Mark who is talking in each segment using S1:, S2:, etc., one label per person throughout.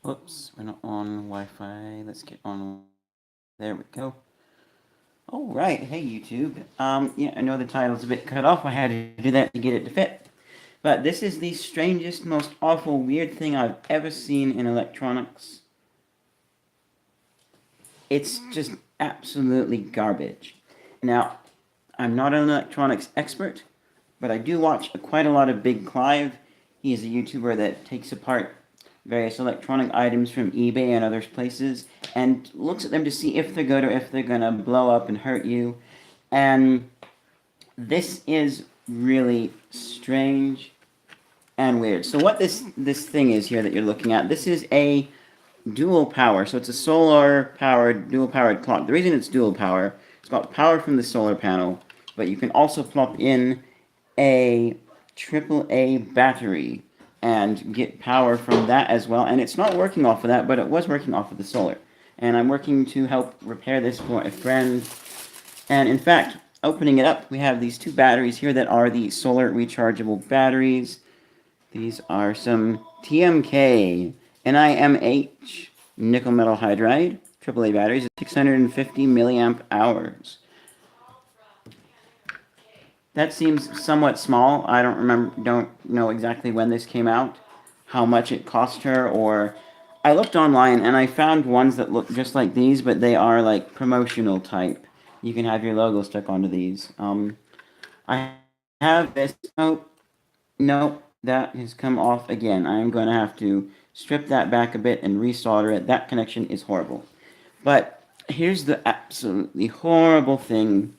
S1: Oops, we're not on Wi-Fi. Let's get on. There we go. All right, hey YouTube. Yeah, I know the title's a bit cut off. I had to do that to get it to fit. But this is the strangest, most awful, weird thing I've ever seen in electronics. It's just absolutely garbage. Now, I'm not an electronics expert, but I do watch quite a lot of Big Clive. He is a YouTuber that takes apart various electronic items from eBay and other places and looks at them to see if they're good or if they're gonna blow up and hurt you. And this is really strange and weird. So what this thing is here that you're looking at, this is a dual power. So it's a solar powered, dual powered clock. The reason it's dual power, it's got power from the solar panel, but you can also plop in a AAA battery and get power from that as well. And it's not working off of that, but it was working off of the solar. And I'm working to help repair this for a friend. And in fact, opening it up, we have these two batteries here that are the solar rechargeable batteries. These are some TMK NIMH nickel metal hydride AAA batteries, 650 milliamp hours. That seems somewhat small. I don't know exactly when this came out, how much it cost her, or I looked online and I found ones that look just like these, but they are like promotional type. You can have your logo stuck onto these. I have this. Oh, no, that has come off again. I am going to have to strip that back a bit and resolder it. That connection is horrible. But here's the absolutely horrible thing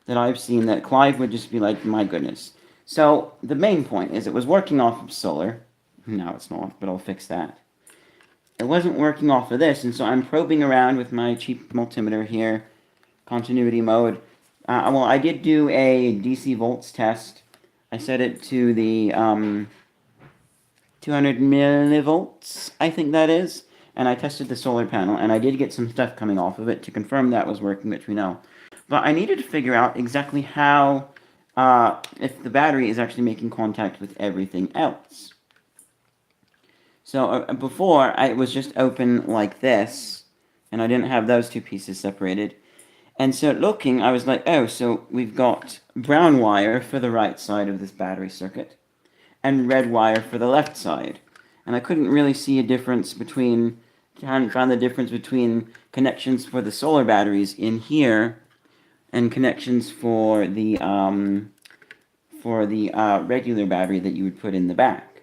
S1: that I've seen that Clive would just be like, my goodness. So the main point is it was working off of solar. Now it's not, but I'll fix that. It wasn't working off of this, and so I'm probing around with my cheap multimeter here, continuity mode. Well, I did do a DC volts test. I set it to the 200 millivolts, I think that is, and I tested the solar panel, and I did get some stuff coming off of it to confirm that was working, which we know. But I needed to figure out exactly how, if the battery is actually making contact with everything else. So before, it was just open like this, and I didn't have those two pieces separated. And so looking, I was like, oh, so we've got brown wire for the right side of this battery circuit, and red wire for the left side. And I couldn't really see a difference between, I hadn't found the difference between connections for the solar batteries in here and connections for the regular battery that you would put in the back.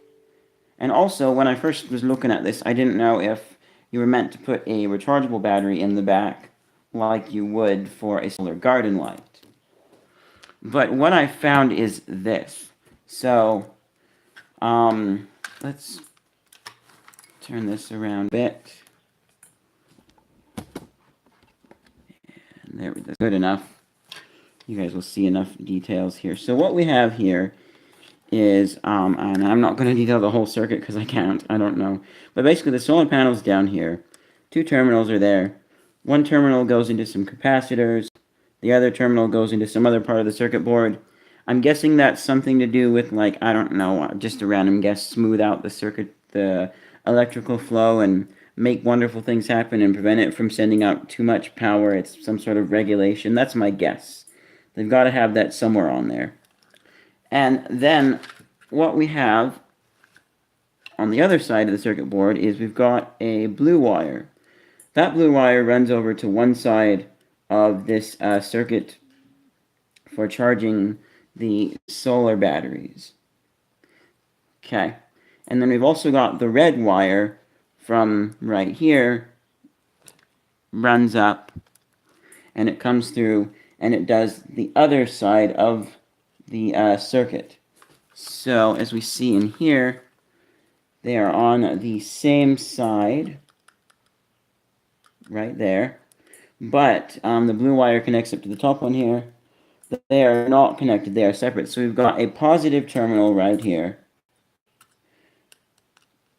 S1: And also, when I first was looking at this, I didn't know if you were meant to put a rechargeable battery in the back like you would for a solar garden light. But what I found is this. So, let's turn this around a bit. And there we go. Good enough. You guys will see enough details here. So what we have here is, and I'm not going to detail the whole circuit because I can't. I don't know. But basically the solar panel's down here. Two terminals are there. One terminal goes into some capacitors. The other terminal goes into some other part of the circuit board. I'm guessing that's something to do with, like, I don't know, just a random guess, smooth out the circuit, the electrical flow, and make wonderful things happen and prevent it from sending out too much power. It's some sort of regulation. That's my guess. They've got to have that somewhere on there. And then what we have on the other side of the circuit board is we've got a blue wire. That blue wire runs over to one side of this circuit for charging the solar batteries. Okay. And then we've also got the red wire from right here, runs up, and it comes through, and it does the other side of the circuit. So, as we see in here, they are on the same side, right there, but the blue wire connects up to the top one here. They are not connected, they are separate. So we've got a positive terminal right here,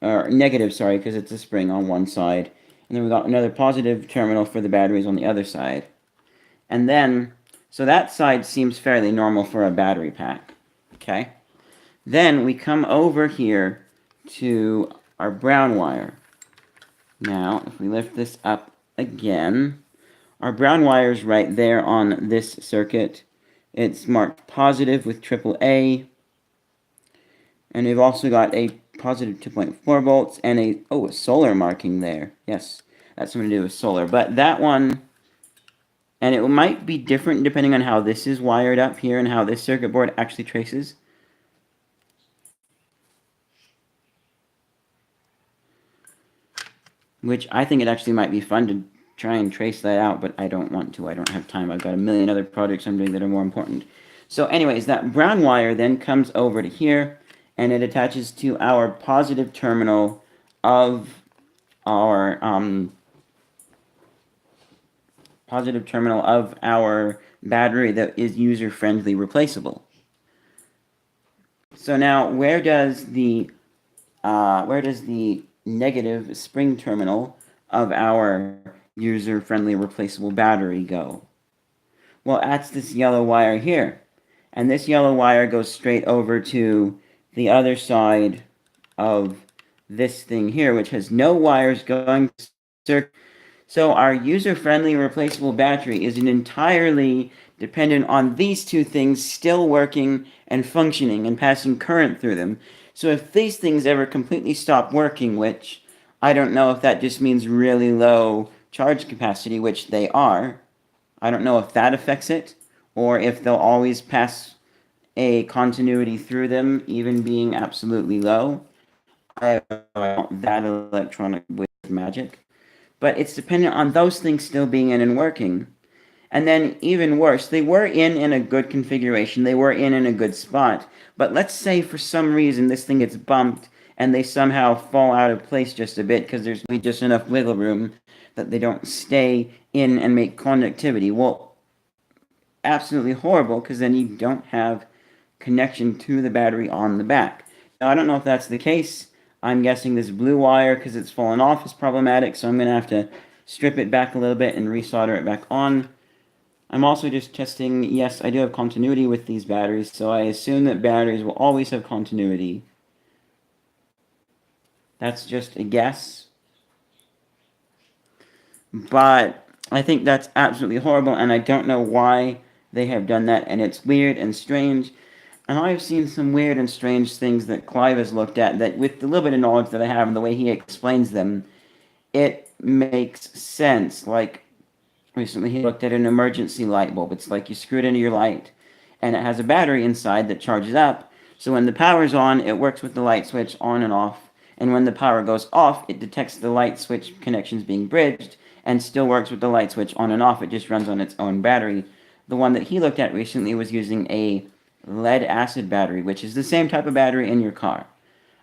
S1: or negative, sorry, because it's a spring on one side, and then we've got another positive terminal for the batteries on the other side. And then, so that side seems fairly normal for a battery pack, okay? Then we come over here to our brown wire. Now, if we lift this up again, our brown wire is right there on this circuit. It's marked positive with AAA. And we've also got a positive 2.4 volts and a solar marking there. Yes, that's something to do with solar. But that one, and it might be different depending on how this is wired up here and how this circuit board actually traces. Which I think it actually might be fun to try and trace that out, but I don't want to. I don't have time. I've got a million other projects I'm doing that are more important. So anyways, that brown wire then comes over to here, and it attaches to our positive terminal of our battery that is user-friendly replaceable. So now, where does the negative spring terminal of our user-friendly replaceable battery go? Well, that's this yellow wire here. And this yellow wire goes straight over to the other side of this thing here, which has no wires going to circuit. So our user-friendly replaceable battery is entirely dependent on these two things still working and functioning and passing current through them. So if these things ever completely stop working, which I don't know if that just means really low charge capacity, which they are, I don't know if that affects it, or if they'll always pass a continuity through them, even being absolutely low. I don't know that electronic with magic. But it's dependent on those things still being in and working. And then even worse, they were in a good configuration. They were in a good spot. But let's say for some reason this thing gets bumped and they somehow fall out of place just a bit because there's just enough wiggle room that they don't stay in and make conductivity. Well, absolutely horrible, because then you don't have connection to the battery on the back. Now, I don't know if that's the case. I'm guessing this blue wire, because it's fallen off, is problematic, so I'm going to have to strip it back a little bit and resolder it back on. I'm also just testing, yes, I do have continuity with these batteries, so I assume that batteries will always have continuity. That's just a guess. But I think that's absolutely horrible, and I don't know why they have done that, and it's weird and strange. And I've seen some weird and strange things that Clive has looked at that, with the little bit of knowledge that I have and the way he explains them, it makes sense. Like, recently he looked at an emergency light bulb. It's like you screw it into your light, and it has a battery inside that charges up. So when the power's on, it works with the light switch on and off. And when the power goes off, it detects the light switch connections being bridged and still works with the light switch on and off. It just runs on its own battery. The one that he looked at recently was using a lead acid battery, which is the same type of battery in your car.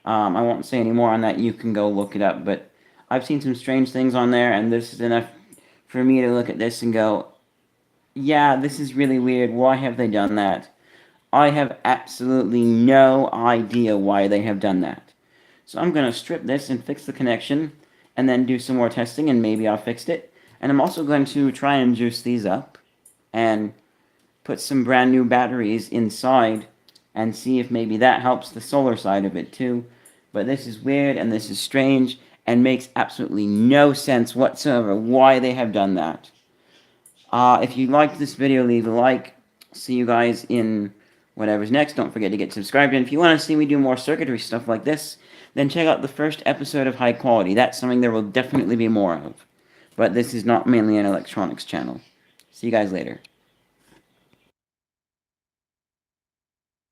S1: I won't say any more on that. You can go look it up. But I've seen some strange things on there, and this is enough for me to look at this and go, yeah, this is really weird. Why have they done that? I have absolutely no idea why they have done that. So I'm going to strip this and fix the connection, and then do some more testing, and maybe I'll fix it. And I'm also going to try and juice these up and put some brand new batteries inside and see if maybe that helps the solar side of it too. But this is weird and this is strange and makes absolutely no sense whatsoever why they have done that. If you liked this video, leave a like. See you guys in whatever's next. Don't forget to get subscribed. And if you want to see me do more circuitry stuff like this, then check out the first episode of High Quality. That's something there will definitely be more of. But this is not mainly an electronics channel. See you guys later.